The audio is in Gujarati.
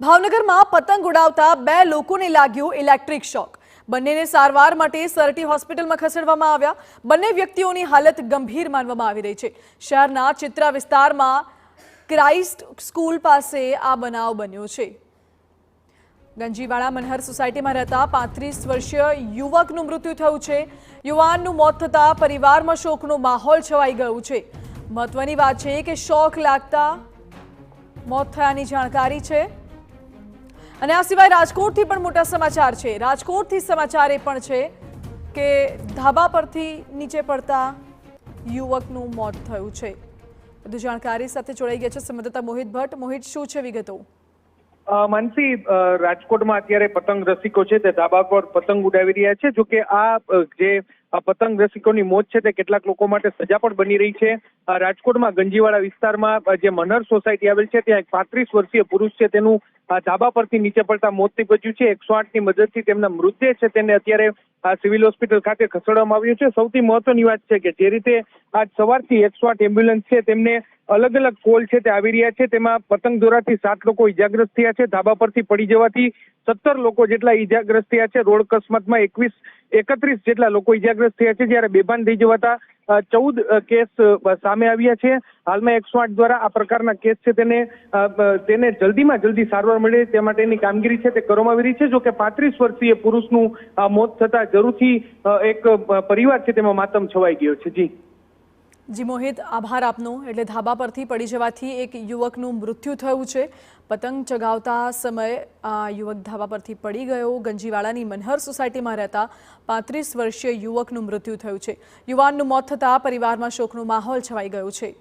ભાવનગરમાં પતંગ ઉડાવતા 2 લોકોને લાગ્યો ઇલેક્ટ્રિક શોક। બંનેને સારવાર માટે સરટી હોસ્પિટલમાં ખસેડવામાં આવ્યા। બંને વ્યક્તિઓની હાલત ગંભીર માનવામાં આવી રહી છે। શહેરના ચિત્રા વિસ્તારમાં ક્રાઇસ્ટ સ્કૂલ પાસે આ બનાવ બન્યો છે। ગંજીવાડા મનહર સોસાયટીમાં રહેતા 35 વર્ષીય યુવકનું મૃત્યુ થયું છે। યુવાનનું મોત થતા પરિવારમાં શોકનો માહોલ છવાઈ ગયો છે। મહત્વની વાત છે કે શોક લાગતા મોત થયાની જાણકારી છે। અને આ સિવાય રાજકોટથી પણ મોટા સમાચાર છે। રાજકોટથી સમાચાર એ પણ છે કે ધાબા પરથી નીચે પડતા યુવકનું મોત થયું છે। વધુ જાણકારી સાથે જોડાઈ ગયા છે સંવાદદાતા મોહિત ભટ્ટ। મોહિત, શું છે વિગતો? માનસી, રાજકોટમાં અત્યારે પતંગ રસિકો છે તે ધાબા પર પતંગ ઉડાવી રહ્યા છે। જો કે આ જે પતંગ રસિકોની મોત છે તે કેટલાક લોકો માટે સજા પણ બની રહી છે। રાજકોટમાં ગંજીવાડા વિસ્તારમાં જે મનહર સોસાયટી આવેલ છે ત્યાં એક 35 વર્ષીય પુરુષ છે તેનું ધાબા પરથી નીચે પડતા મોત નીપજ્યું છે। 108ની મદદથી તેમના મૃતદેહ છે તેને અત્યારે સિવિલ હોસ્પિટલ ખાતે ખસેડવામાં આવ્યું છે। સૌથી મહત્વની વાત છે કે જે રીતે આજ સવારથી 108 એમ્બ્યુલન્સ છે તેમને અલગ અલગ કોલ છે તે આવી રહ્યા છે। તેમાં પતંગ દોરાથી 7 લોકો ઈજાગ્રસ્ત થયા છે। ધાબા પરથી પડી જવાથી 17 લોકો જેટલા ઈજાગ્રસ્ત થયા છે। રોડ અકસ્માતમાં 31 જેટલા લોકો ઈજાગ્રસ્ત થયા છે, જ્યારે બેભાન થઈ જવાતા 14 કેસ સામે આવ્યા છે। હાલમાં 108 દ્વારા આ પ્રકારના કેસ છે તેને જલ્દીમાં જલ્દી સારવાર મળે તે માટેની કામગીરી છે તે કરવામાં આવી રહી છે। જો કે 35 વર્ષીય પુરુષનું મોત થતા જરૂરથી એક પરિવાર છે તેમાં માતમ છવાઈ ગયો છે। જી મોહિત, આભાર આપનો। એટલે ધાબા પરથી પડી જવાથી એક યુવકનું મૃત્યુ થયું છે। પતંગ ચગાવતા સમયે આ યુવક ધાબા પરથી પડી ગયો। ગંજીવાડાની મનહર સોસાયટીમાં રહેતા 35 વર્ષીય યુવકનું મૃત્યુ થયું છે। યુવાનનું મોત થતાં પરિવારમાં શોકનો માહોલ છવાઈ ગયો છે।